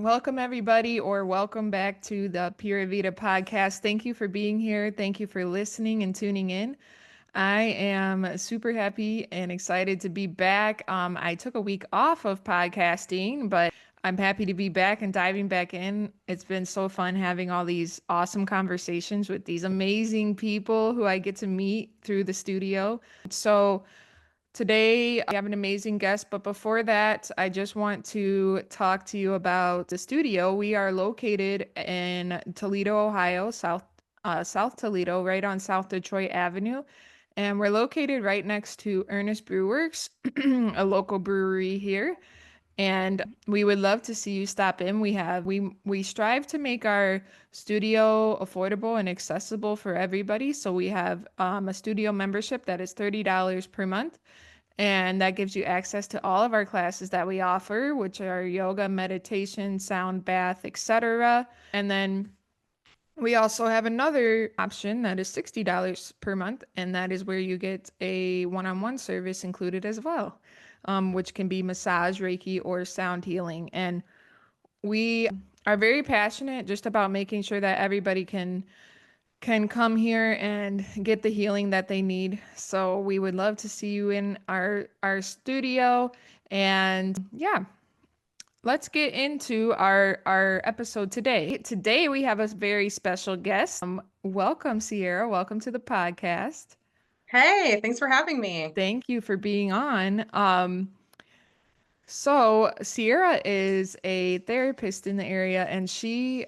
Welcome, everybody, or welcome back to the Pura Vida podcast. Thank you for being here. Thank you for listening and tuning in. I am super happy and excited to be back. I took a week off of podcasting, but I'm happy to be back and diving back in. It's been so fun having all these awesome conversations with these amazing people who I get to meet through the studio. So, today, we have an amazing guest, but before that, I just want to talk to you about the studio. We are located in Toledo, Ohio, South Toledo, right on South Detroit Avenue, and we're located right next to Ernest Brew Works, a local brewery here. And we would love to see you stop in. We strive to make our studio affordable and accessible for everybody. So we have a studio membership that is $30 per month. And that gives you access to all of our classes that we offer, which are yoga, meditation, sound bath, etc. And then we also have another option that is $60 per month, and that is where you get a one-on-one service included as well, which can be massage, Reiki, or sound healing. And we are very passionate just about making sure that everybody can come here and get the healing that they need. So we would love to see you in our studio. And yeah, let's get into our episode today. Today we have a very special guest. Welcome, Ciera. Welcome to the podcast. Hey, thanks for having me. Thank you for being on. So Ciera is a therapist in the area, and she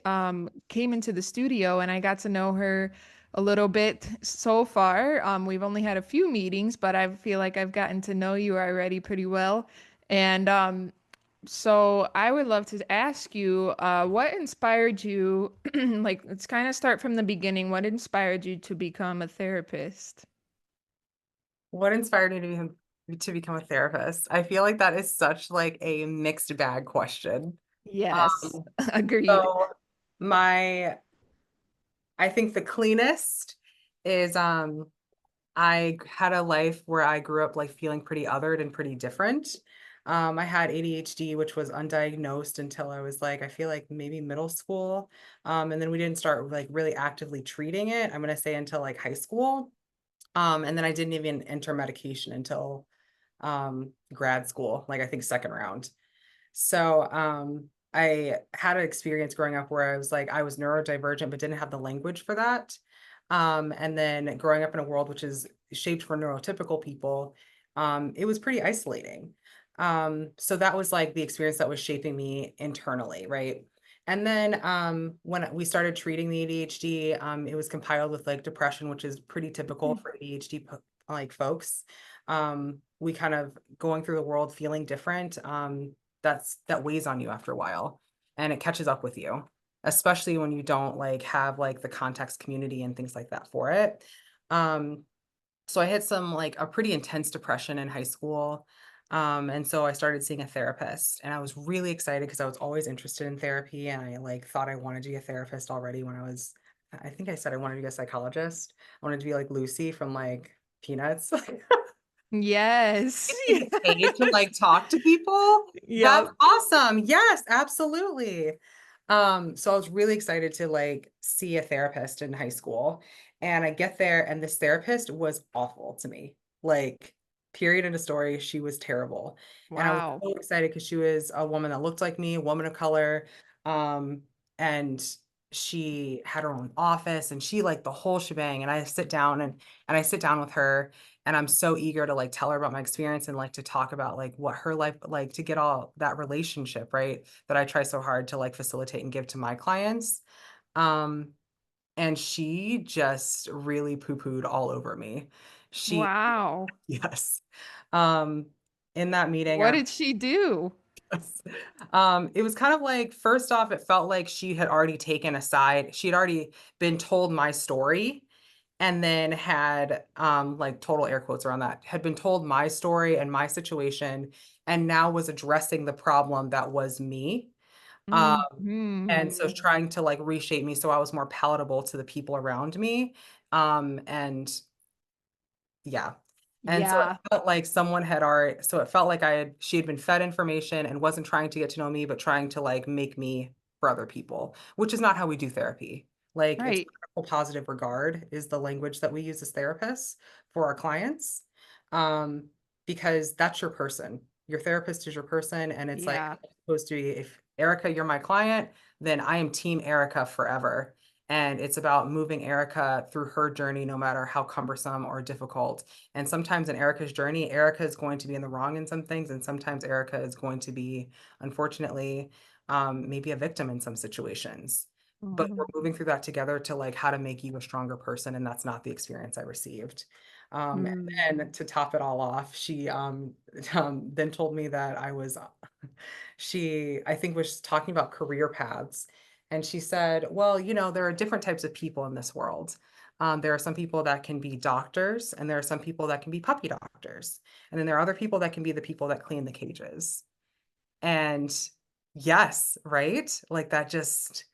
came into the studio, and I got to know her a little bit so far. We've only had a few meetings, but I feel like I've gotten to know you already pretty well. And so I would love to ask you, what inspired you? Like, let's kind of start from the beginning. What inspired you to become a therapist? What inspired you to become a therapist? I feel like that is such like a mixed bag question. Yes, Um, agreed. so my I think the cleanest is I had a life where I grew up like feeling pretty othered and pretty different. I had ADHD, which was undiagnosed until I was like, I feel like maybe middle school. And then we didn't start like really actively treating it, I'm gonna say until like high school. And then I didn't even enter medication until grad school, like I think second round. So I had an experience growing up where I was like, I was neurodivergent, but didn't have the language for that. And then growing up in a world which is shaped for neurotypical people, it was pretty isolating. So that was like the experience that was shaping me internally, right? And then when we started treating the ADHD, it was compiled with like depression, which is pretty typical for ADHD like folks. We kind of going through the world feeling different. That weighs on you after a while, and it catches up with you, especially when you don't like have like the context community and things like that for it. Um, so I had some like a pretty intense depression in high school. And so I started seeing a therapist, and I was really excited because I was always interested in therapy, and I like thought I wanted to be a therapist already when I think I said I wanted to be a psychologist. I wanted to be like Lucy from like Peanuts. Yes. Getting paid to like talk to people. That's Yep. awesome. Yes, absolutely. So I was really excited to like see a therapist in high school. And I get there, and this therapist was awful to me. Like, period in a story, she was terrible. And I was Wow. so excited because she was a woman that looked like me, a woman of color. Um, and she had her own office, and she like the whole shebang. And I sit down and I sit down with her, and I'm so eager to like tell her about my experience and like to talk about like what her life like to get all that relationship, right? That I try so hard to like facilitate and give to my clients. Um, and she just really poo-pooed all over me. She, Wow. yes. Um, in that meeting, What did she do? it was kind of like, first off, it felt like she had already taken a side. She had already been told my story, and then had like total air quotes around that, had been told my story and my situation, and now was addressing the problem that was me. Um, and so Hmm. trying to like reshape me so I was more palatable to the people around me. And yeah. And so it Yeah. felt like someone had already, so it felt like she had been fed information and wasn't trying to get to know me, but trying to like make me for other people, which is not how we do therapy. Like it's Right. positive regard is the language that we use as therapists for our clients. Um, because that's your person. Your therapist is your person. And it's like Yeah. supposed to be, if Erica, you're my client, then I am team Erica forever. And it's about moving Erica through her journey, no matter how cumbersome or difficult. And sometimes in Erica's journey, Erica is going to be in the wrong in some things, and sometimes Erica is going to be, unfortunately, maybe a victim in some situations. But we're Mhm. moving through that together to like how to make you a stronger person, and that's not the experience I received. Mm. And then to top it all off, she then told me that she, I think, was talking about career paths. And she said, well, there are different types of people in this world. There are some people that can be doctors, and there are some people that can be puppy doctors. And then there are other people that can be the people that clean the cages. And yes, right? Like that just,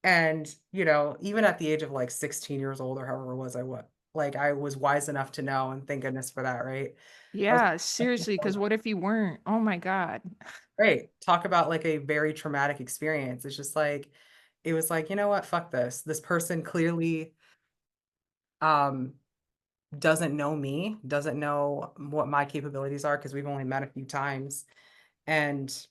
and, even at the age of like 16 years old or however it was, I was wise enough to know, and thank goodness for that, right? I was Yeah, seriously, because what if you weren't? Oh my God. great. Talk about like a very traumatic experience. It's just like, it was like, you know what? Fuck this. This person clearly um doesn't know me, doesn't know what my capabilities are because we've only met a few times, and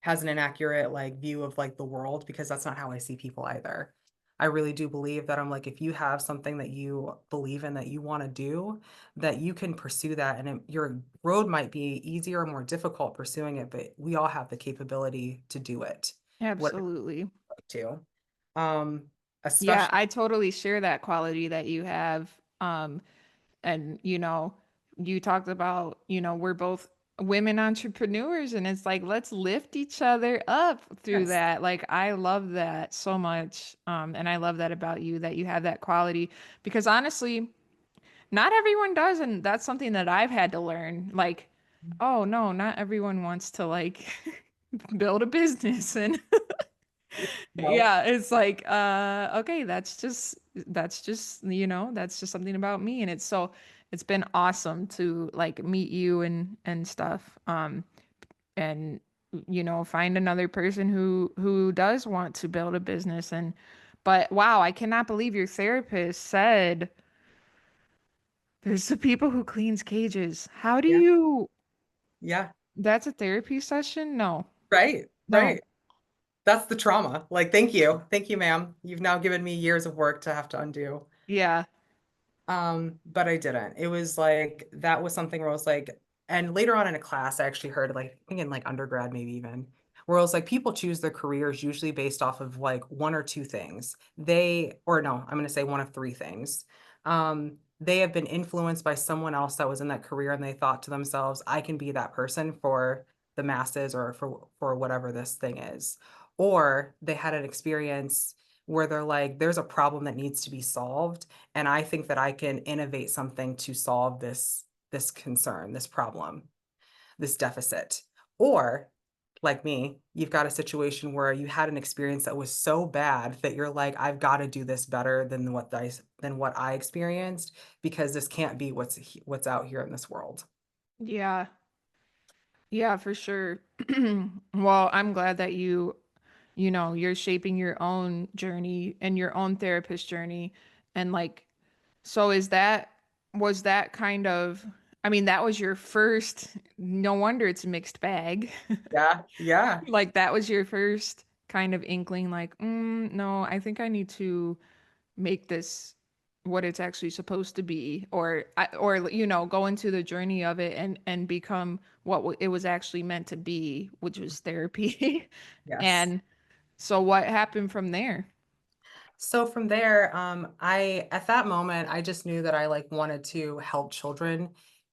has an inaccurate like view of like the world, because that's not how I see people either. I really do believe that I'm like, if you have something that you believe in that you want to do, that you can pursue that, and your road might be easier or more difficult pursuing it, but we all have the capability to do it. What Absolutely. to um Yeah, especially I totally share that quality that you have. And you talked about, we're both women entrepreneurs, and it's like, let's lift each other up through yes, that. Like, I love that so much. And I love that about you, that you have that quality, because honestly, not everyone does. And that's something that I've had to learn. Like, oh no, not everyone wants to like build a business. And no, yeah, it's like, okay, that's just something about me. And it's been awesome to like meet you and stuff. And find another person who does want to build a business. And but wow, I cannot believe your therapist said there's the people who cleans cages. How do yeah, you, yeah, that's a therapy session? No. right, No. right. That's the trauma. Like, thank you, ma'am. You've now given me years of work to have to undo. Yeah. But I didn't. It was like that was something where I was like, and later on in a class, I actually heard, like, I think in like undergrad, maybe even, where it was like people choose their careers usually based off of like one or two things. Or no, I'm going to say one of three things. They have been influenced by someone else that was in that career, and they thought to themselves, I can be that person for the masses, or for whatever this thing is. Or they had an experience where they're like, there's a problem that needs to be solved, and I think that I can innovate something to solve this concern, this problem, this deficit. Or like me, you've got a situation where you had an experience that was so bad that you're like, I've got to do this better than what I experienced, because this can't be what's out here in this world. Yeah. Yeah, for sure. Well, I'm glad that you're shaping your own journey and your own therapist journey. And like, so was that kind of, I mean, that was your first, no wonder it's a mixed bag. Yeah, yeah, Like, that was your first kind of inkling, like, no, I think I need to make this what it's actually supposed to be, or go into the journey of it and become what it was actually meant to be, which was therapy. yes. And so what happened from there? So from there, at that moment, I just knew that I like wanted to help children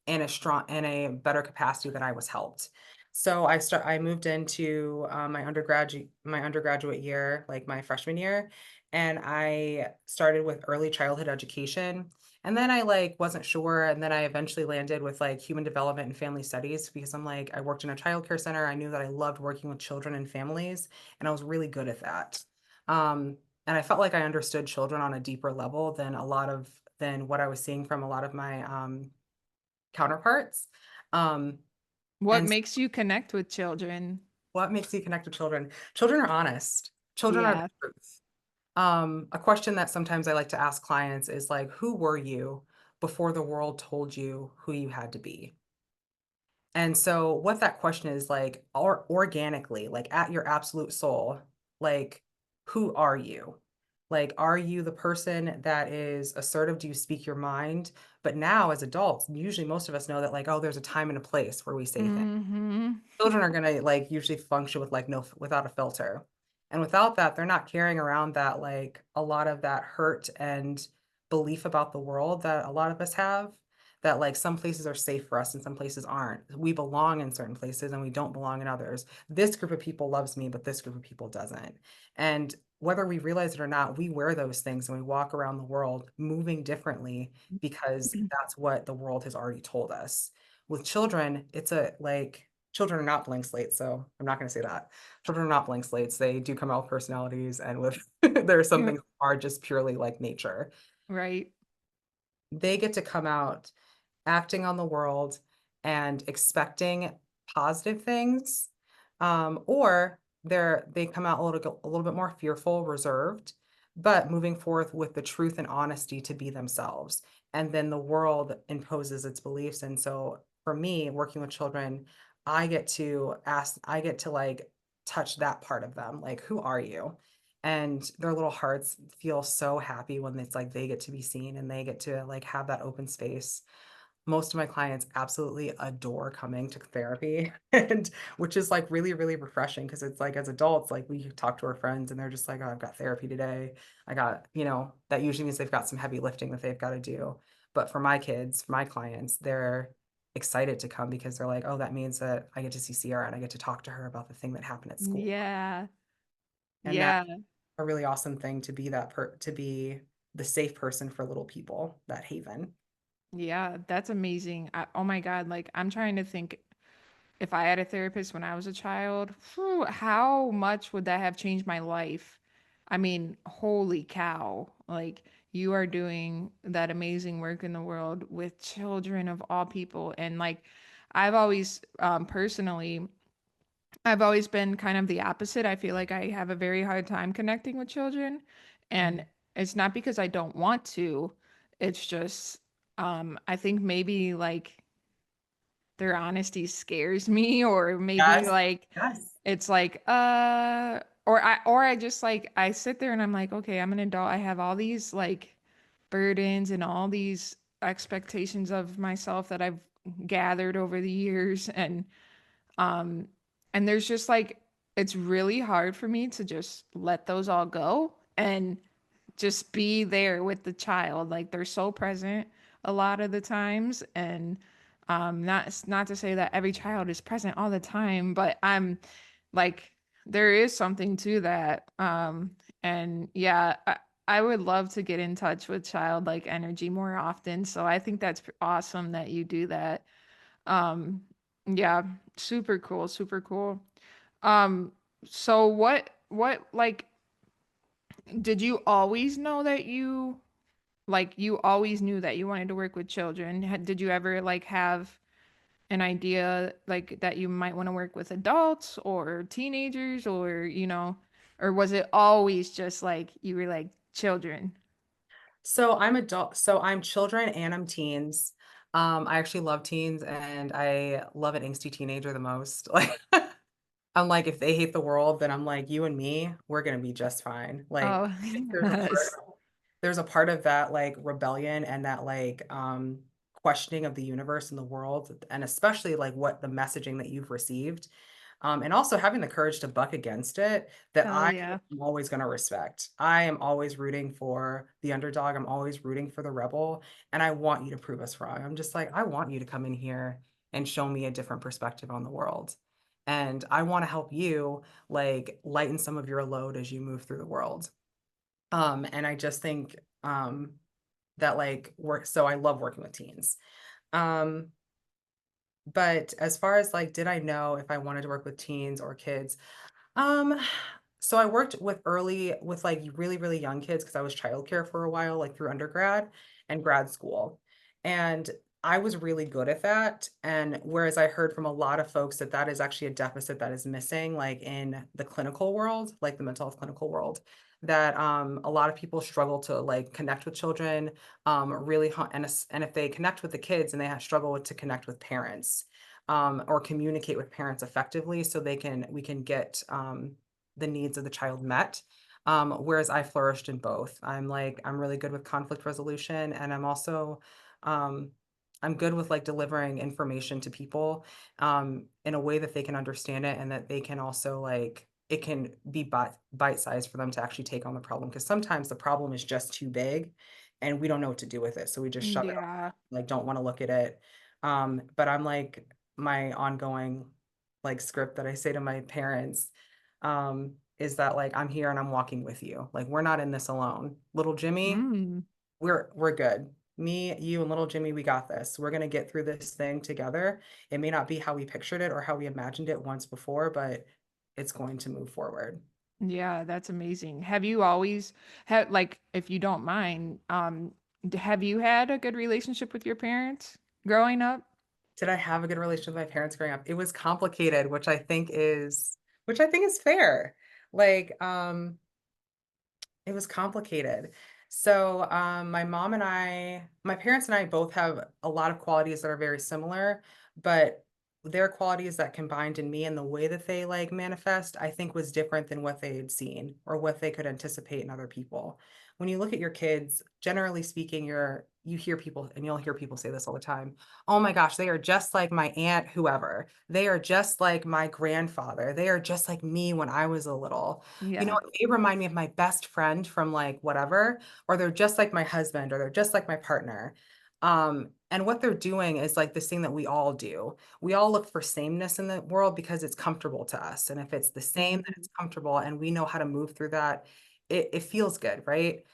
in a better capacity than I was helped. So I moved into my undergraduate year, like my freshman year, and I started with early childhood education. And then I like wasn't sure, and then I eventually landed with like human development and family studies, because I worked in a childcare center. I knew that I loved working with children and families, and I was really good at that. And I felt like I understood children on a deeper level than what I was seeing from a lot of my counterparts. Um, What and makes you connect with children? what makes you connect with children? Children are honest. Children are the Yeah. truth. A question that sometimes I like to ask clients is like, who were you before the world told you who you had to be? And so what that question is like, or organically, like at your absolute soul, like, who are you? Like, are you the person that is assertive? Do you speak your mind? But now as adults, usually most of us know that like, oh, there's a time and a place where we say things. Hmm. Children are gonna like usually function with like no without a filter. And without that, they're not carrying around that like a lot of that hurt and belief about the world that a lot of us have, that like some places are safe for us and some places aren't. We belong in certain places and we don't belong in others. This group of people loves me, but this group of people doesn't. And whether we realize it or not, we wear those things and we walk around the world moving differently because that's what the world has already told us. With children, it's a like children are not blank slates, so I'm not going to say that. Children are not blank slates. They do come out with personalities, and with there are some things that are just purely like nature. Right. They get to come out acting on the world and expecting positive things, or they come out a little bit more fearful, reserved, but moving forth with the truth and honesty to be themselves. And then the world imposes its beliefs. And so for me, working with children, I get to like touch that part of them. Like, who are you? And their little hearts feel so happy when it's like they get to be seen and they get to like have that open space. Most of my clients absolutely adore coming to therapy, and which is like really, really refreshing because it's like as adults, like we talk to our friends and they're just like, oh, I've got therapy today. I got, that usually means they've got some heavy lifting that they've got to do. But for my kids, for my clients, they're excited to come because they're like, oh, that means that I get to see Ciera and I get to talk to her about the thing that happened at school. Yeah. And that's Yeah. a really awesome thing to be to be the safe person for little people, that haven. Yeah. That's amazing. Oh my God. Like, I'm trying to think if I had a therapist when I was a child, phew, how much would that have changed my life? I mean, holy cow. Like, you are doing that amazing work in the world with children of all people. And like, I've always, personally, I've always been kind of the opposite. I feel like I have a very hard time connecting with children. And Mhm. it's not because I don't want to, it's just, I think maybe like their honesty scares me, or maybe Yes. like Yes. it's like or I just like I sit there and I'm like, okay, I'm an adult. I have all these like burdens and all these expectations of myself that I've gathered over the years, um and there's just like it's really hard for me to just let those all go and just be there with the child. Like they're so present a lot of the times, and not to say that every child is present all the time, but I'm like there is something to that. And yeah, I would love to get in touch with childlike energy more often. So I think that's awesome that you do that. Um, yeah, super cool, super cool. Um, so what like did you always know that you always knew that you wanted to work with children? Did you ever like have an idea like that you might want to work with adults or teenagers, or or was it always just like you were like children? So I'm adult, so I'm children and I'm teens. I actually love teens and I love an angsty teenager the most. Like I'm like, if they hate the world, then I'm like, you and me, we're gonna be just fine. Like Oh, there's a yes. part there's a part of that like rebellion and that like questioning of the universe and the world, and especially like what the messaging that you've received, and also having the courage to buck against it, that Hell I yeah. am always going to respect. I am always rooting for the underdog. I'm always rooting for the rebel, and I want you to prove us wrong. I'm just like, I want you to come in here and show me a different perspective on the world. And I want to help you like lighten some of your load as you move through the world. And I just think that like work, so I love working with teens. Um, but as far as like, did I know if I wanted to work with teens or kids? Um, so I worked with like really, really young kids because I was childcare for a while, like through undergrad and grad school. And I was really good at that. And whereas I heard from a lot of folks that that is actually a deficit that is missing, like in the clinical world, like the mental health clinical world, that a lot of people struggle to like connect with children, really, and if they connect with the kids and they have struggle with to connect with parents, or communicate with parents effectively, so we can get the needs of the child met. Whereas I flourished in both. I'm really good with conflict resolution, and um, I'm good with like delivering information to people in a way that they can understand it and that they can also like it can be bite sized for them to actually take on the problem because sometimes the problem is just too big and we don't know what to do with it. So we just shove it off, Yeah. like don't want to look at it. But I'm like my ongoing like script that I say to my parents is that like I'm here and I'm walking with you. Like we're not in this alone. Little Jimmy, Mm. we're good. Me, you, and little Jimmy, we got this. We're gonna get through this thing together. It may not be how we pictured it or how we imagined it once before, but it's going to move forward. Yeah, that's amazing. Have you always had, like, if you don't mind, have you had a good relationship with your parents growing up? Did I have a good relationship with my parents growing up? It was complicated, which I think is fair. Like, it was complicated. So, my parents and I both have a lot of qualities that are very similar, but their qualities that combined in me and the way that they like manifest, I think was different than what they had seen or what they could anticipate in other people. When you look at your kids, generally speaking, you hear people and you'll hear people say this all the time. Oh my gosh, they are just like my aunt, whoever. They are just like my grandfather. They are just like me when I was a little. You know, Yeah. they remind me of my best friend from like whatever, or they're just like my husband, or they're just like my partner. And what they're doing is like this thing that we all do. We all look for sameness in the world because it's comfortable to us. And if it's the same, then Mhm. it's comfortable and we know how to move through that. It feels good, right?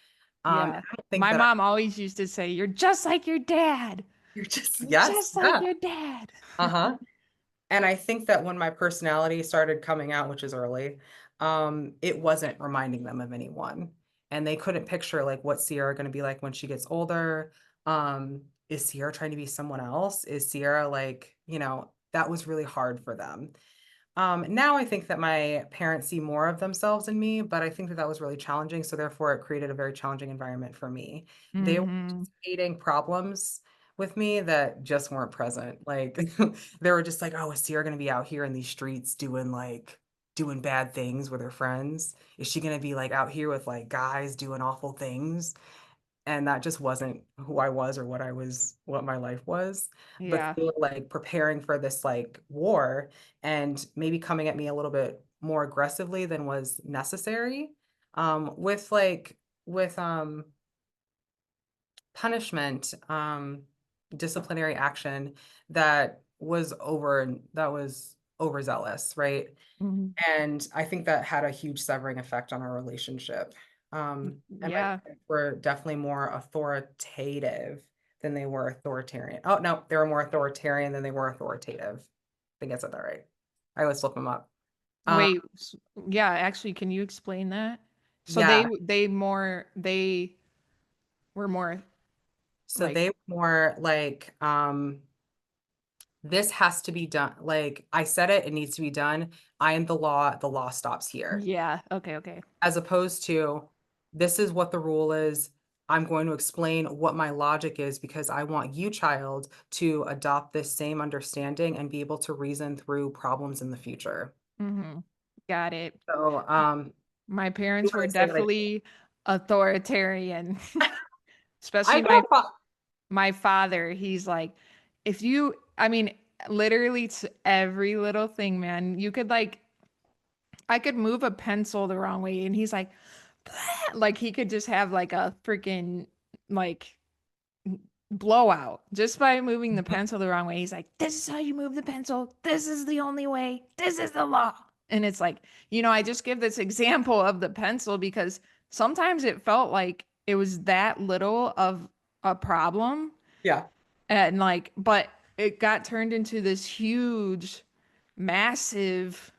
Yeah. I don't think My that mom always used to say, "You're just like your dad. you're just, You're yes, just like yeah. your dad." Uh-huh. And I think that when my personality started coming out, which is early, it wasn't reminding them of anyone. And they couldn't picture like what Sierra going to be like when she gets older. Is Sierra trying to be someone else? Is Sierra like, that was really hard for them. Now I think that my parents see more of themselves in me, but I think that that was really challenging. So therefore, it created a very challenging environment for me. They were Hmm. anticipating problems with me that just weren't present. Like they were just like, "Oh, is Sierra going to be out here in these streets doing bad things with her friends? Is she going to be like out here with like guys doing awful things?" And that just wasn't who I was or what my life was. But Yeah. they were like preparing for this like war and maybe coming at me a little bit more aggressively than was necessary. With punishment, disciplinary action that was overzealous, right? Mhm. And I think that had a huge severing effect on our relationship. And my Yeah. parents were definitely more authoritative than they were authoritarian. Oh, no, they were more authoritarian than they were authoritative. I think I said that right. I always flip them up. Um, Wait, yeah, actually, can you explain that? So yeah, they were more so like, they were more like, this has to be done. Like I said it needs to be done. I am the law stops here. yeah, okay, okay. As opposed to this is what the rule is. I'm going to explain what my logic is because I want you, child, to adopt this same understanding and be able to reason through problems in the future. Hmm. Got it. So, My do parents what were I say, what I definitely authoritarian, I especially grew up. my father. He's like, if you, I mean, literally to every little thing, man. You could like, I could move a pencil the wrong way, and he's like, like he could just have like a freaking like blowout just by moving the pencil the wrong way. He's like, "This is how you move the pencil. This is the only way. This is the law." And it's like, I just give this example of the pencil because sometimes it felt like it was that little of a problem, Yeah. and like, but it got turned into this huge, massive,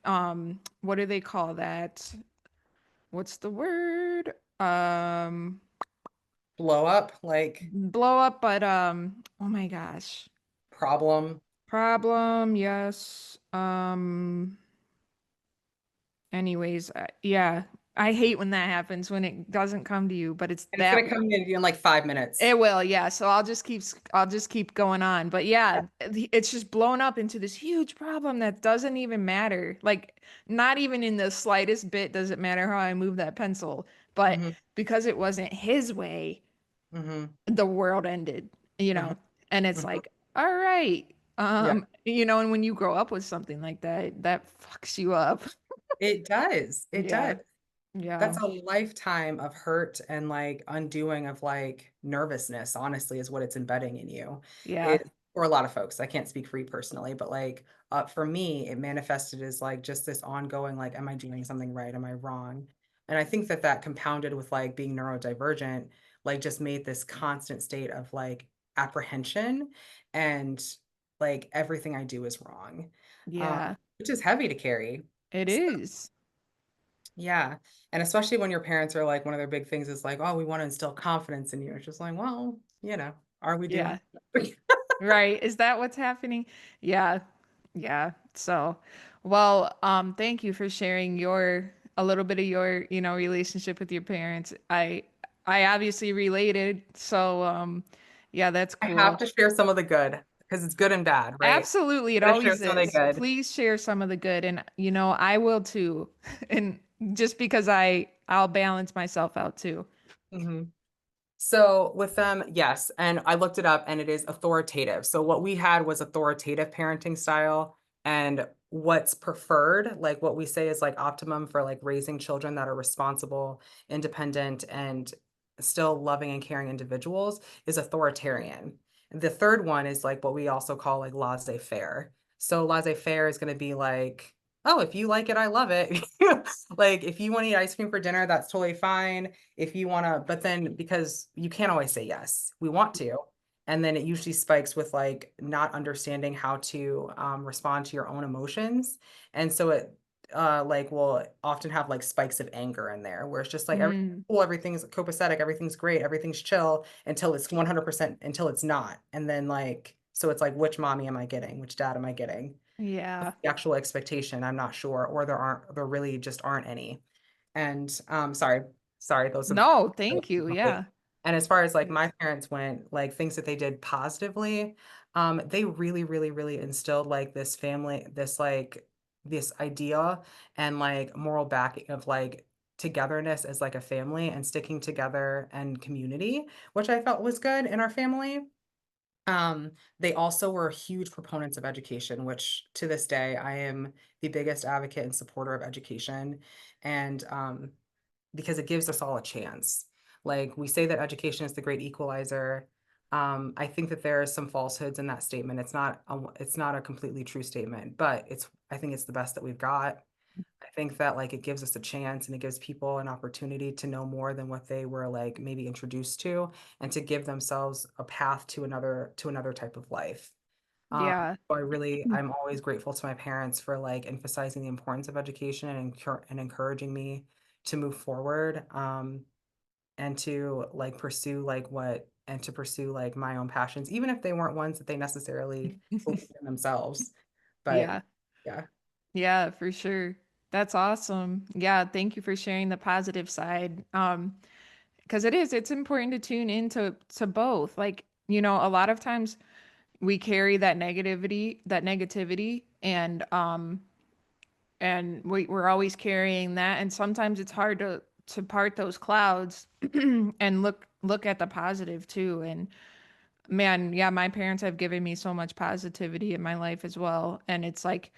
what do they call that? What's the word? blow up, like Blow up, but oh my gosh. problem. Problem, yes. Anyways, yeah. I hate when that happens when it doesn't come to you, but it's And it's that gonna come in like 5 minutes. it will, yeah. So I'll just keep going on. But yeah, it's just blown up into this huge problem that doesn't even matter. Like not even in the slightest bit does it matter how I move that pencil. But Hmm. because it wasn't his way, Hmm. the world ended, you Hmm. know. And it's Hmm. like, all right. Yeah, And when you grow up with something like that, that fucks you up. it does. It does. Yeah. Yeah. That's a lifetime of hurt and like undoing of like nervousness, honestly, is what it's embedding in you. Yeah. It for a lot of folks. I can't speak for you personally, but like for me, it manifested as like just this ongoing, like, am I doing something right? Am I wrong? And I think that that compounded with like being neurodivergent, like just made this constant state of like apprehension and like everything I do is wrong, Yeah. which is heavy to carry. It is. Yeah. And especially when your parents are like, one of their big things is like, oh, we want to instill confidence in you. It's just like, well, are we doing Yeah. it? Right. Is that what's happening? Yeah. Yeah. So, well, thank you for sharing your a little bit of your, relationship with your parents. I obviously related. So, yeah, that's I have cool. to share some of the good because it's good and bad, right? Absolutely. It I'm gonna share always some of the is. good. Please share some of the good and I will too. And just because I'll balance myself out too. Hmm. So with them, yes. And I looked it up and it is authoritative. So what we had was authoritative parenting style, and what's preferred, like what we say is like optimum for like raising children that are responsible, independent, and still loving and caring individuals is authoritarian. The third one is like what we also call like laissez-faire. So laissez-faire is going to be like, oh, if you like it, I love it. Like if you want to eat ice cream for dinner, that's totally fine if you want to, but then because you can't always say yes, we want to. And then it usually spikes with like not understanding how to respond to your own emotions. And so it like will often have like spikes of anger in there where it's just like everything's Mm, cool, everything's copacetic, everything's great, everything's chill until it's 100% until it's not. And then like, so it's like, which mommy am I getting? Which dad am I getting? yeah. The actual expectation, I'm not sure, or there really just aren't any. And sorry, those have No, thank you. Yeah. and as far as like my parents went, like things that they did positively, they really, really, really instilled like this family, this like this idea and like moral backing of like togetherness as like a family and sticking together and community, which I felt was good in our family. They also were huge proponents of education, which to this day I am the biggest advocate and supporter of education. And because it gives us all a chance. Like we say that education is the great equalizer. I think that there are some falsehoods in that statement. It's not a completely true statement, but I think it's the best that we've got. I think that like it gives us a chance and it gives people an opportunity to know more than what they were like maybe introduced to and to give themselves a path to another type of life. Yeah. So I'm always grateful to my parents for like emphasizing the importance of education and encouraging me to move forward, and to like pursue like and to pursue like my own passions, even if they weren't ones that they necessarily believed in themselves. But Yeah. yeah. Yeah, for sure. That's awesome. Yeah, thank you for sharing the positive side. Because it's important to tune into both. Like, a lot of times we carry that negativity and we're always carrying that and sometimes it's hard to part those clouds and look at the positive too. And man, yeah, my parents have given me so much positivity in my life as well. And it's like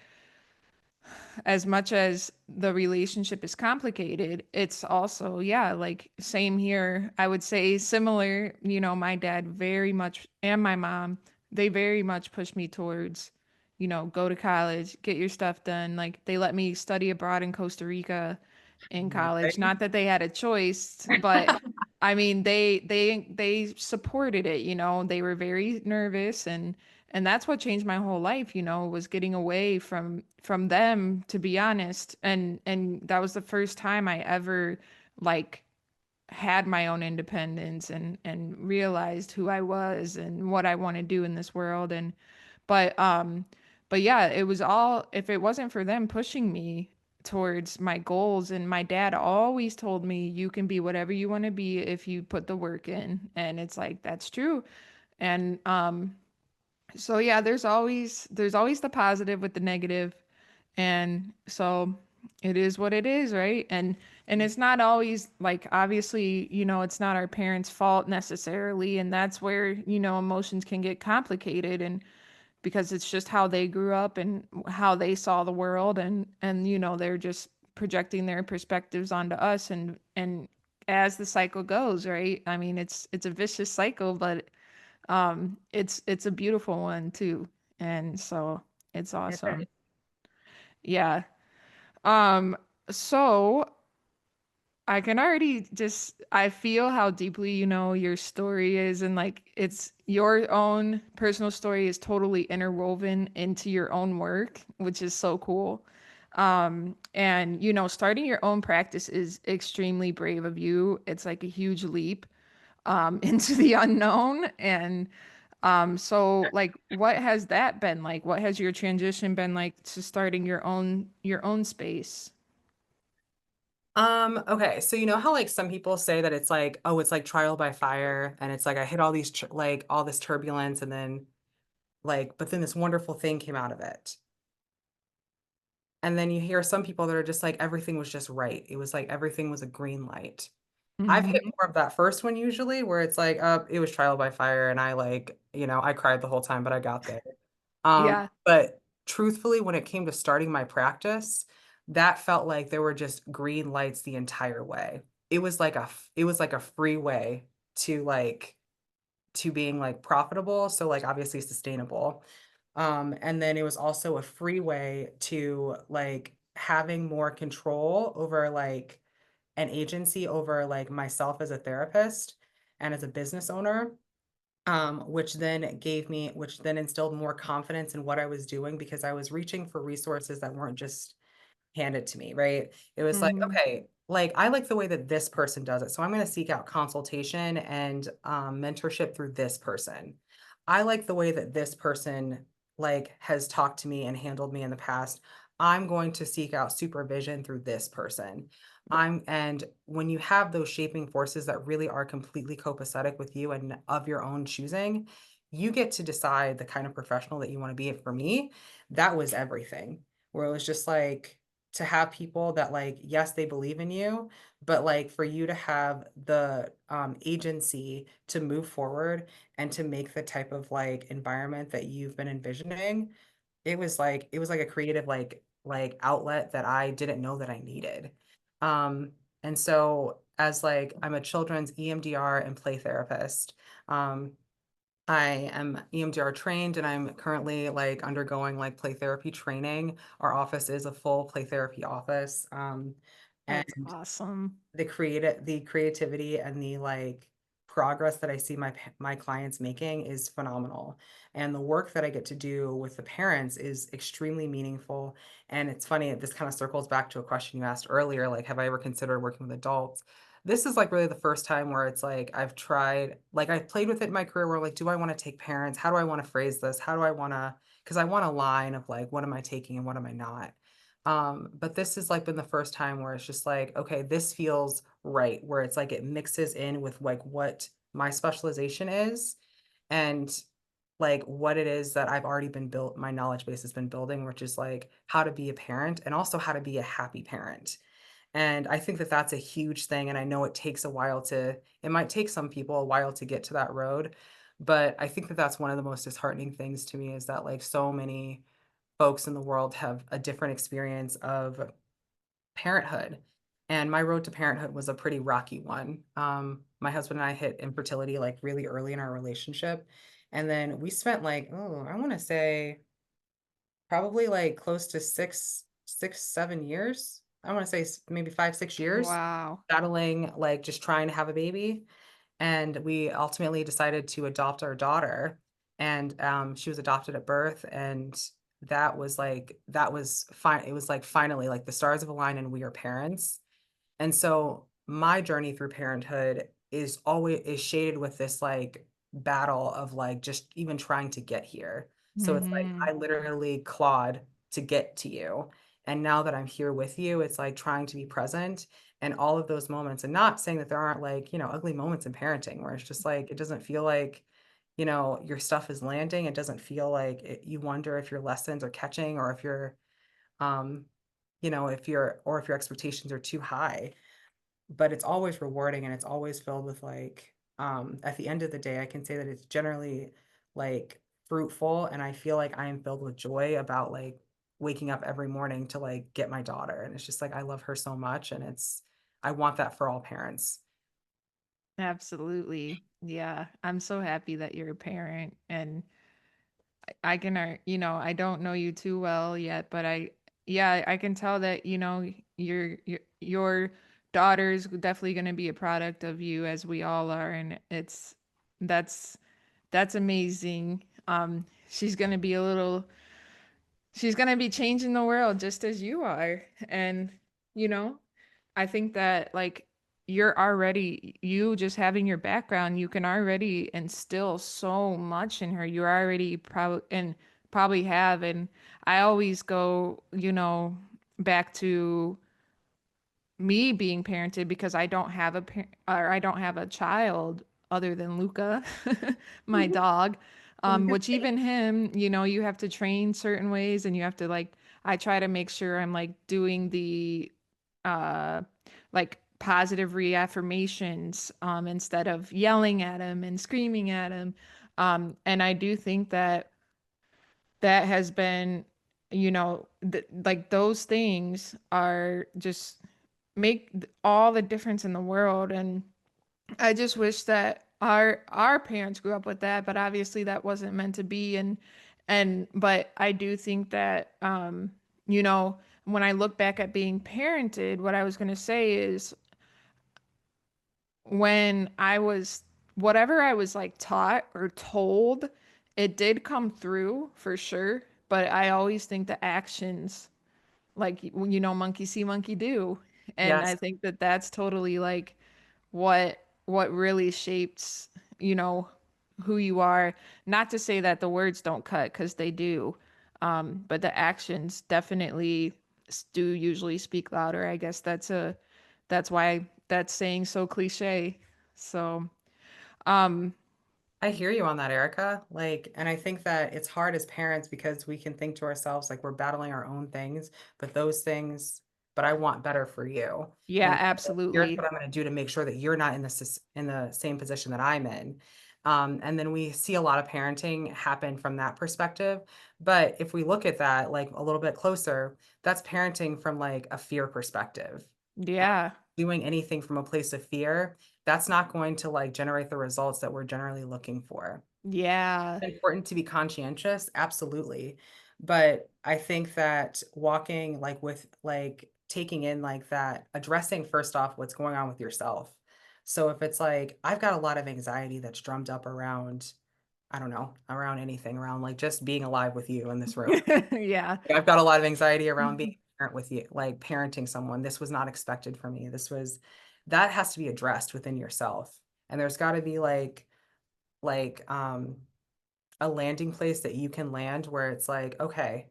as much as the relationship is complicated, it's also, yeah, like same here. I would say similar, my dad very much and my mom, they very much push me towards, go to college, get your stuff done. Like they let me study abroad in Costa Rica in college. Amazing. Not that they had a choice, but I mean, they supported it, They were very nervous and that's what changed my whole life, was getting away from them, to be honest. And that was the first time I ever like had my own independence and realized who I was and what I want to do in this world. And but um but yeah, it was all, if it wasn't for them pushing me towards my goals, and my dad always told me you can be whatever you want to be if you put the work in. And it's like that's true. And so yeah, there's always the positive with the negative. And so it is what it is, right? And it's not always like, obviously, it's not our parents' fault necessarily, and that's where, emotions can get complicated, and because it's just how they grew up and how they saw the world, and they're just projecting their perspectives onto us, and as the cycle goes, right? I mean, it's a vicious cycle, but it's a beautiful one too. And so it's It awesome. is. Yeah. Um, so I can already just, I feel how deeply, your story is, and like it's your own personal story is totally interwoven into your own work, which is so cool. And starting your own practice is extremely brave of you. It's like a huge leap into the unknown. And so like what has that been like? What has your transition been like to starting your own space? Okay, so you know how like some people say that it's like, oh, it's like trial by fire, and it's like I hit all these like all this turbulence, and then like, but then this wonderful thing came out of it. And then you hear some people that are just like everything was just right. It was like everything was a green light. I've hit Hmm. more of that first one usually, where it's like, it was trial by fire, and I like, I cried the whole time, but I got there. Yeah. But truthfully, when it came to starting my practice, that felt like there were just green lights the entire way. It was like a freeway to like to being like profitable, so like obviously sustainable. And then it was also a freeway to like having more control over like an agency over like myself as a therapist and as a business owner, which then instilled more confidence in what I was doing because I was reaching for resources that weren't just handed to me, right? It was like, Hmm. okay, like I like the way that this person does it. So I'm going to seek out consultation and mentorship through this person. I like the way that this person like has talked to me and handled me in the past. I'm going to seek out supervision through this person. And when you have those shaping forces that really are completely copacetic with you and of your own choosing, you get to decide the kind of professional that you want to be. For me, that was everything, where it was just like, to have people that like, yes, they believe in you, but like for you to have the agency to move forward and to make the type of like environment that you've been envisioning, it was like a creative like outlet that I didn't know that I needed. And so as like I'm a children's EMDR and play therapist. I am EMDR trained, and I'm currently like undergoing like play therapy training. Our office is a full play therapy office. That's And awesome. the creativity and the like progress that I see my clients making is phenomenal. And the work that I get to do with the parents is extremely meaningful. And it's funny, this kind of circles back to a question you asked earlier, like, have I ever considered working with adults? This is like really the first time where it's like I've tried, like I've played with it in my career where like, do I want to take parents? How do I want to phrase this? How do I want to, because I want a line of like, what am I taking and what am I not? But this has like been the first time where it's just like, okay, this feels right, where it's like it mixes in with like what my specialization is and like what it is that I've already been built, my knowledge base has been building, which is like how to be a parent and also how to be a happy parent. And I think that that's a huge thing. And I know it takes a while it might take some people a while to get to that road. But I think that that's one of the most disheartening things to me is that like so many folks in the world have a different experience of parenthood. And my road to parenthood was a pretty rocky one. My husband and I hit infertility like really early in our relationship. And then we spent like, oh, I want to say probably like close to 7 years. I want to say maybe 5, 6 years Wow. battling, like just trying to have a baby. And we ultimately decided to adopt our daughter. And she was adopted at birth. And that was fine. It was like finally like the stars have aligned and we are parents. And so my journey through parenthood is shaded with this like battle of like just even trying to get here. So it's like Mm-hmm. I literally clawed to get to you. And now that I'm here with you, it's like trying to be present and all of those moments, and not saying that there aren't like, ugly moments in parenting where it's just like it doesn't feel like, your stuff is landing. It doesn't feel like you wonder if your lessons are catching, or if um, if your expectations are too high. But it's always rewarding, and it's always filled with like, at the end of the day, I can say that it's generally like fruitful, and I feel like I am filled with joy about like waking up every morning to like get my daughter. And it's just like I love her so much, and I want that for all parents. Absolutely. Yeah. I'm so happy that you're a parent, and I can, I don't know you too well yet, but yeah, I can tell that, your daughter's definitely going to be a product of you, as we all are. And that's, that's amazing. She's going to be she's going to be changing the world just as you are. And, you know, I think that like you're already, you just having your background, you can already instill so much in her. You already probably have. And I always go, back to me being parented, because I don't have or I don't have a child other than Luca, my dog. Which even him, you have to train certain ways, and you have to like, I try to make sure I'm like doing the uh like positive reaffirmations instead of yelling at him and screaming at him. And I do think that that has been, like those things are just make all the difference in the world. And I just wish that our parents grew up with that, but obviously that wasn't meant to be. And but I do think that when I look back at being parented, what I was going to say is, when I was, whatever I was like taught or told, it did come through for sure, but I always think the actions, like, monkey see, monkey do. And I Yes, think that that's totally like what really shapes, you know, who you are. Not to say that the words don't cut, because they do. But the actions definitely do usually speak louder. I guess that's why that's saying so cliche. So, um, I hear you on that, Erica. Like, and I think that it's hard as parents because we can think to ourselves, like, we're battling our own things, but those things, but I want better for you. yeah, And here's absolutely. what I'm going to do to make sure that you're not in the same position that I'm in. And then we see a lot of parenting happen from that perspective. But if we look at that like a little bit closer, that's parenting from like a fear perspective. Yeah, Doing anything from a place of fear, that's not going to like generate the results that we're generally looking for. yeah, Important to be conscientious, absolutely. But I think that walking like with like taking in like that, addressing first off what's going on with yourself. So if it's like, I've got a lot of anxiety that's drummed up around, I don't know, around anything, around like just being alive with you in this room. yeah, I've got a lot of anxiety around being a parent with you, like parenting someone. This was not expected for me. That has to be addressed within yourself. And there's got to be like a landing place that you can land where it's like, okay,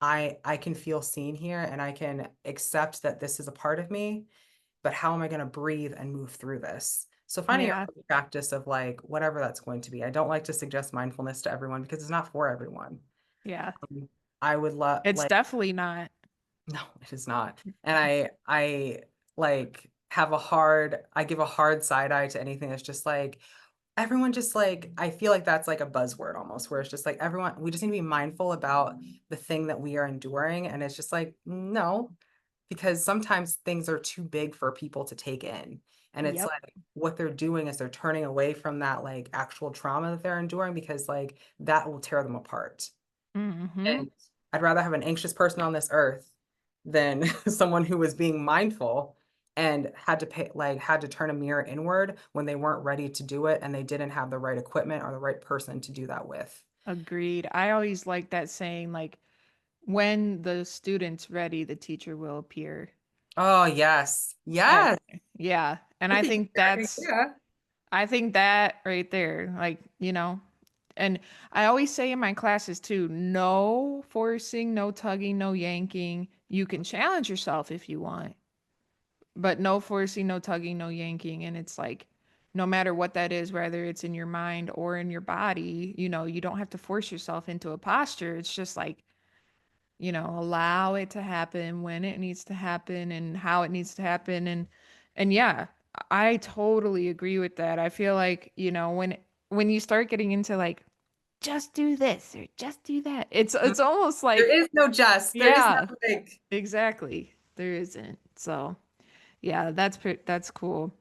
I can feel seen here, and I can accept that this is a part of me, but how am I going to breathe and move through this? So finding your yeah, own practice of like whatever that's going to be. I don't like to suggest mindfulness to everyone because it's not for everyone. yeah. Um, I would love It's like definitely not. no, it is not. And I like I give a hard side eye to anything that's just like everyone just like I feel like that's like a buzzword almost, where it's just like everyone, we just need to be mindful about the thing that we are enduring. And it's just like, no, because sometimes things are too big for people to take in. And it's Yep. like what they're doing is they're turning away from that like actual trauma that they're enduring, because like that will tear them apart. Hmm. And I'd rather have an anxious person on this earth than someone who was being mindful and had to turn a mirror inward when they weren't ready to do it and they didn't have the right equipment or the right person to do that with. Agreed. I always like that saying, like, when the student's ready, the teacher will appear. Oh, yes. Uh, Yes. yeah, and I think yeah. I think that right there, like, and I always say in my classes too, no forcing, no tugging, no yanking. You can challenge yourself if you want, but no forcing, no tugging, no yanking. And it's like, no matter what that is, whether it's in your mind or in your body, you don't have to force yourself into a posture. It's just like, allow it to happen when it needs to happen and how it needs to happen. And yeah, I totally agree with that. I feel like, when you start getting into like, just do this or just do that, it's almost There like, is no just. There is no yeah, like, exactly. There isn't. So yeah, that's cool.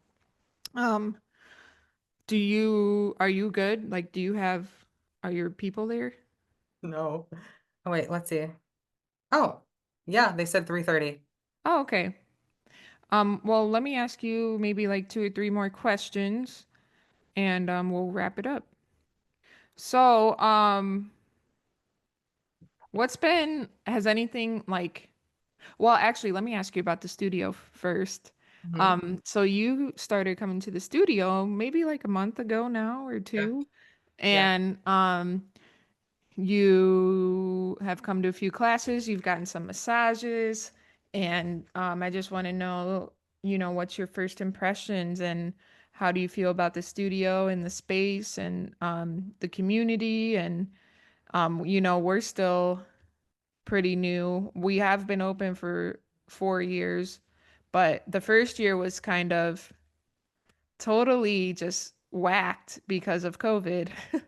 Um, are you good? Like, are your people there? no. Oh, wait, let's see. Oh, yeah, they said 3:30. Oh, okay. Well, let me ask you maybe like two or three more questions and we'll wrap it up. So, has anything like, well, actually, let me ask you about the studio first. Mhm. So you started coming to the studio maybe like a month ago now or Yeah. two, Yeah. and you have come to a few classes, you've gotten some massages, and I just want to know, what's your first impressions and how do you feel about the studio and the space and the community and we're still pretty new. We have been open for 4 years, but the first year was kind of totally just whacked because of COVID. You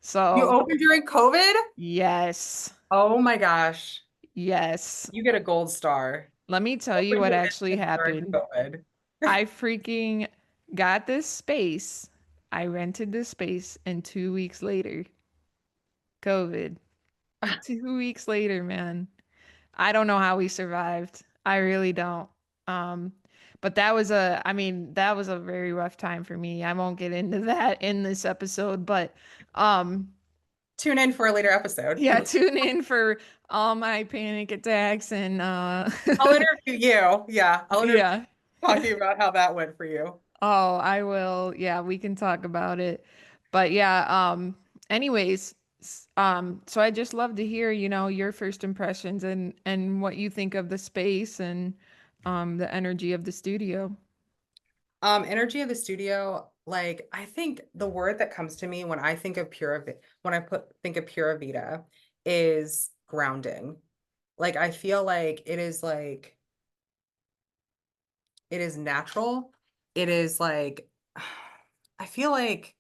So, opened during COVID? yes, Oh my gosh. yes. You get a gold star. Let me tell you Open what your actually business during happened. COVID. I freaking got this space. I rented this space, and 2 weeks later, COVID. 2 weeks later, man. I don't know how we survived. I really don't. Um, but that was a very rough time for me. I won't get into that in this episode, but um, Tune in for a later episode. yeah, tune in for all my panic attacks and I'll interview you. Yeah, I'll interview yeah. you talking about how that went for you. Oh, I will. Yeah, we can talk about it. But yeah, anyways, so I just love to hear, your first impressions and what you think of the space and the energy of the studio. Energy of the studio, like I think the word that comes to me when I think of when think of Pura Vida is grounding. Like I feel like it is natural. It is like I feel like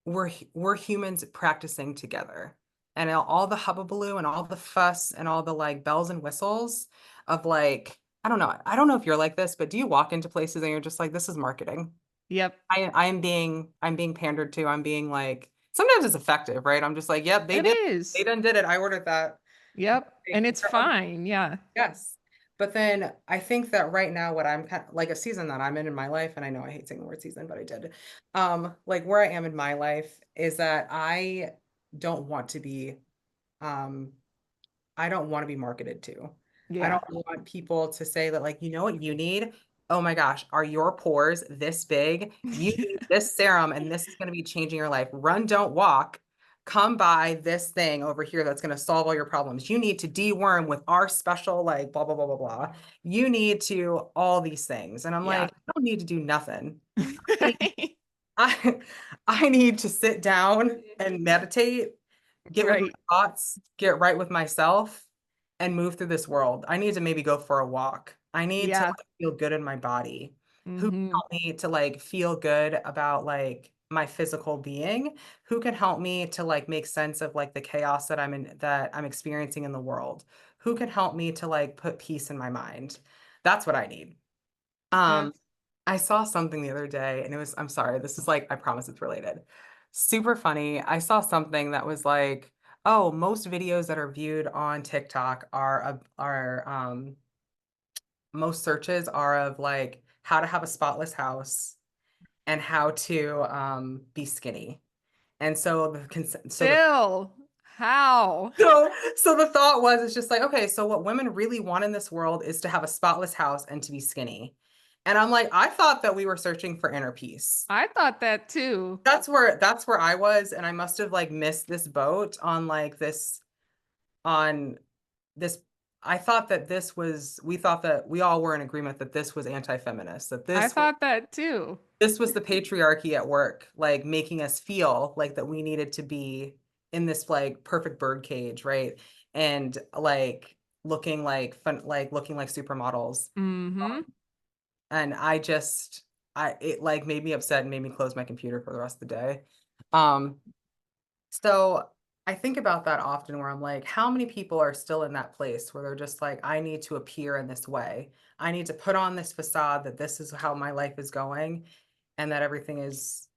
we're humans practicing together. And all the hubbubaloo and all the fuss and all the like bells and whistles of like, I don't know. I don't know if you're like this, but do you walk into places and you're just like, this is marketing? Yep, I'm being pandered to. I'm being like, sometimes it's effective, right? I'm just like, yep, it they is. done did it. I ordered that. Yep, and it's fine. Yeah. Yes. But then I think that right now, what I'm kind of like a season that I'm in my life, and I know I hate saying the word season, but I did. Like where I am in my life is that don't want to be um I don't want to be marketed to. I Yeah. don't want people to say that, like, you know what you need? Oh my gosh, are your pores this big? You need this serum, and this is going to be changing your life. Run, don't walk. Come buy this thing over here that's going to solve all your problems. You need to deworm with our special, like, blah, blah, blah, blah, blah. You need to all these things. And I'm Yeah. like, I don't need to do nothing. I I need to sit down and meditate, get with Right. my thoughts, get right with myself, and move through this world. I need to maybe go for a walk. I need to Yeah. like, feel good in my body. Who can Mm-hmm. help me to like feel good about like my physical being? Who can help me to like make sense of like the chaos that I'm experiencing in the world? Who can help me to like put peace in my mind? That's what I need. Um, That's I saw something the other day and I'm sorry, this is like, I promise it's related. Super funny. I saw something that was like, oh, most videos that are viewed on TikTok most searches are of like how to have a spotless house and how to be skinny. And so the still. How? So the thought was, it's just like, okay, so what women really want in this world is to have a spotless house and to be skinny. And I'm like, I thought that we were searching for inner peace. I thought that too. That's where I was, and I must have like missed this boat on this. I thought that we thought that we all were in agreement that this was anti-feminist, that I thought that too. this was the patriarchy at work, like making us feel like that we needed to be in this like perfect bird cage, right? And like looking like fun, like looking like supermodels. Mm-hmm. And it like made me upset and made me close my computer for the rest of the day. Um, so I think about that often where I'm like, how many people are still in that place where they're just like, I need to appear in this way. I need to put on this facade that this is how my life is going and that everything is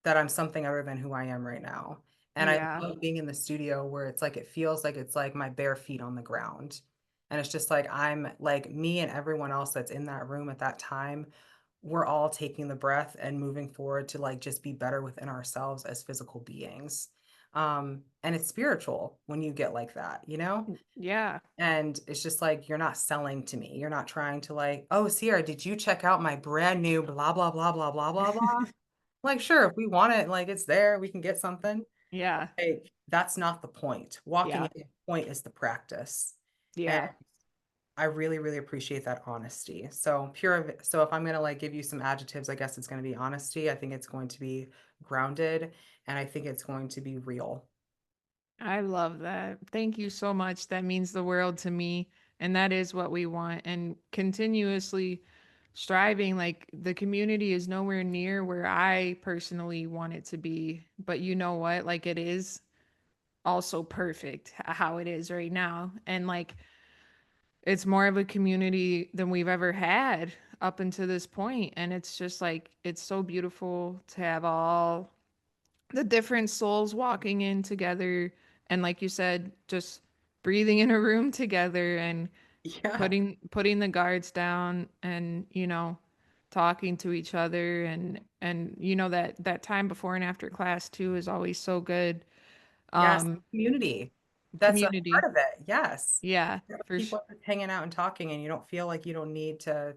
that I'm something other than who I am right now. And I Yeah. love being in the studio where it's like it feels like it's like my bare feet on the ground. And it's just like I'm like me and everyone else that's in that room at that time, we're all taking the breath and moving forward to like just be better within ourselves as physical beings. And it's spiritual when you get like that, you know? Yeah. And it's just like you're not selling to me. You're not trying to like, oh, Sierra, did you check out my brand new blah blah blah blah blah blah blah? Like, sure, if we want it, like it's there, we can get something. Yeah. Like, that's not the point. Walking Yeah. in, the point is the practice. And Yeah. I really, really appreciate that honesty. So if I'm gonna like give you some adjectives, I guess it's gonna be honesty. I think it's going to be grounded, and I think it's going to be real. I love that. Thank you so much. That means the world to me. And that is what we want. And continuously striving, like the community is nowhere near where I personally want it to be. But you know what? Like it is also perfect how it is right now. And like it's more of a community than we've ever had up until this point. And it's just like, it's so beautiful to have all the different souls walking in together and like you said just breathing in a room together and Yeah. putting the guards down and talking to each other and that time before and after class too is always so good. Yes, um community. That's a Community. part of it. Yes. Yeah, People just hanging out and talking, and you don't feel like you don't need to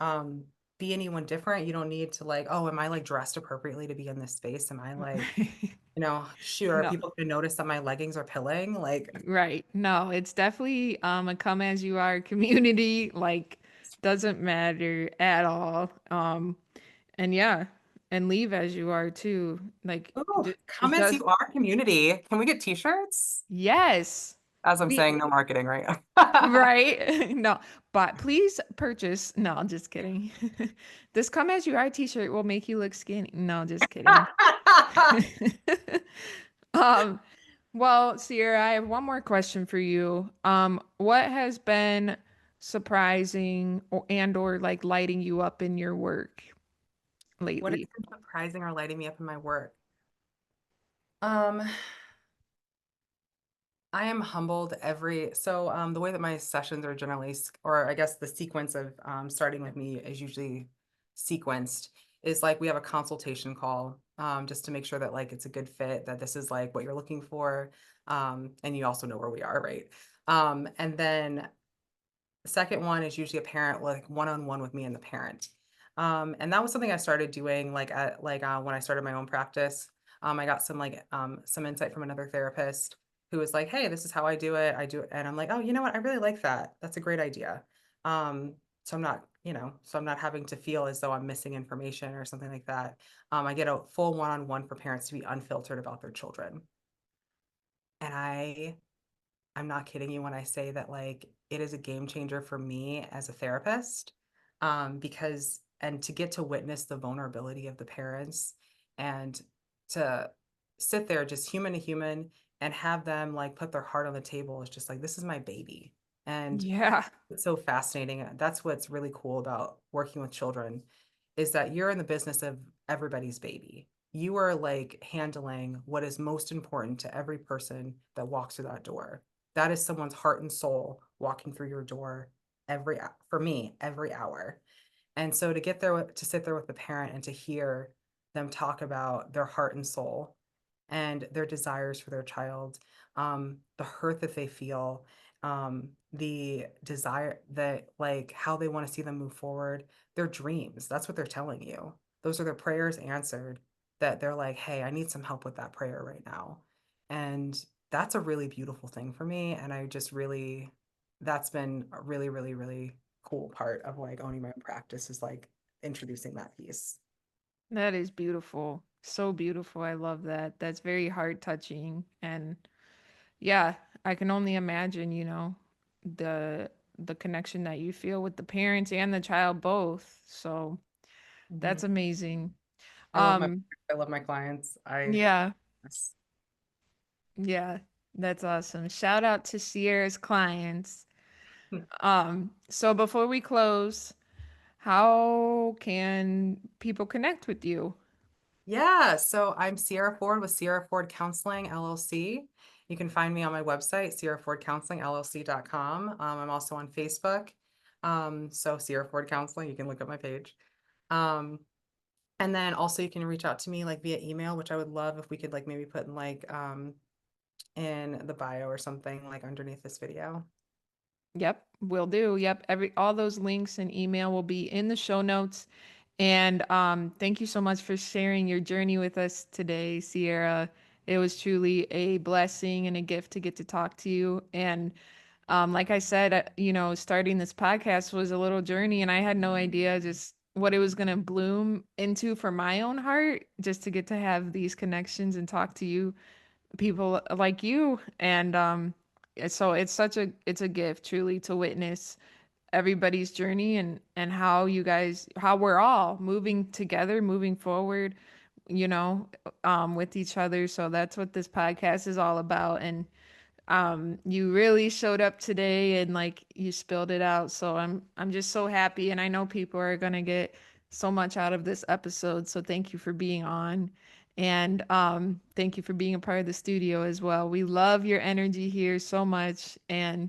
um be anyone different. You don't need to like, oh, am I like dressed appropriately to be in this space? Am I like, shoot, are no. people gonna notice that my leggings are pilling? Like, Right. No, it's definitely a come as you are community, like doesn't matter at all. And yeah, and leave as you are too. Like oh, come it as does. you are, community. Can we get t-shirts? Yes. As I'm We saying, no marketing, right? right. No, but please purchase. No, I'm just kidding. This come as you are t-shirt will make you look skinny. No, just kidding. Um, well, Sierra, I have one more question for you. What has been surprising or like lighting you up in your work What has lately? been surprising or lighting me up in my work? Um, I am humbled the way that my sessions are generally, or I guess the sequence of starting with me is usually sequenced, is like we have a consultation call just to make sure that like it's a good fit, that this is like what you're looking for. And you also know where we are, right? And then the second one is usually a parent, like one-on-one with me and the parent. And that was something I started doing when I started my own practice. I got some insight from another therapist who was like, "Hey, this is how I do it. I do it." And I'm like, "Oh, you know what? I really like that. That's a great idea." So I'm not having to feel as though I'm missing information or something like that. I get a full one-on-one for parents to be unfiltered about their children. And I'm not kidding you when I say that like it is a game changer for me as a therapist. Because and to get to witness the vulnerability of the parents and to sit there just human to human and have them like put their heart on the table is just like this is my baby. And Yeah. it's so fascinating. That's what's really cool about working with children is that you're in the business of everybody's baby. You are like handling what is most important to every person that walks through that door. That is someone's heart and soul walking through your door for me, every hour. And so to get there to sit there with the parent and to hear them talk about their heart and soul and their desires for their child, the hurt that they feel, the desire that like how they want to see them move forward, their dreams. That's what they're telling you. Those are their prayers answered, that they're like, hey, I need some help with that prayer right now. And that's a really beautiful thing for me. And I just really, that's been a really, really, really cool part of like owning my own practice is like introducing that piece. That is beautiful. So beautiful. I love that. That's very heart touching. And yeah, I can only imagine, the the connection that you feel with the parents and the child both. So Mhm. that's amazing. I love my Um, I love my clients. yeah, Yes. yeah, that's awesome. Shout out to Sierra's clients. So before we close, how can people connect with you? Yeah, so I'm Ciera Ford with Ciera Ford Counseling LLC. You can find me on my website, sierrafordcounselingllc.com. I'm also on Facebook. So Ciera Ford Counseling, you can look up my page. Um, and then also you can reach out to me like via email, which I would love if we could like maybe put in the bio or something like underneath this video. Yep, will do. Yep, every all those links and email will be in the show notes. And thank you so much for sharing your journey with us today, Sierra. It was truly a blessing and a gift to get to talk to you. And like I said, starting this podcast was a little journey, and I had no idea just what it was going to bloom into for my own heart, just to get to have these connections and talk to you, people like you. And so it's a gift truly to witness everybody's journey, and how we're all moving together, moving forward, you know with each other. So that's what this podcast is all about. And you really showed up today, and like you spilled it out. So I'm just so happy, and I know people are going to get so much out of this episode. So thank you for being on. And thank you for being a part of the studio as well. We love your energy here so much. And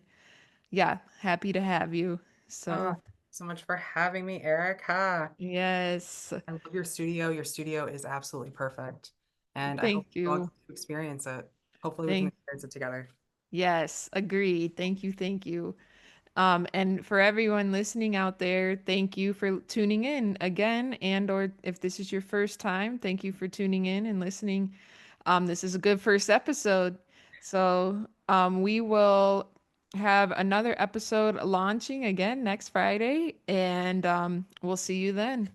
yeah, happy to have you. Oh, So, so much for having me, Erica. yes. I love your studio. Your studio is absolutely perfect. And I hope Thank you all you. get to experience it. Hopefully we can Thank experience it together. Yes, agreed. Thank you. Thank you. And for everyone listening out there, thank you for tuning in again. And or if this is your first time, thank you for tuning in and listening. This is a good first episode. So we will have another episode launching again next Friday, and we'll see you then.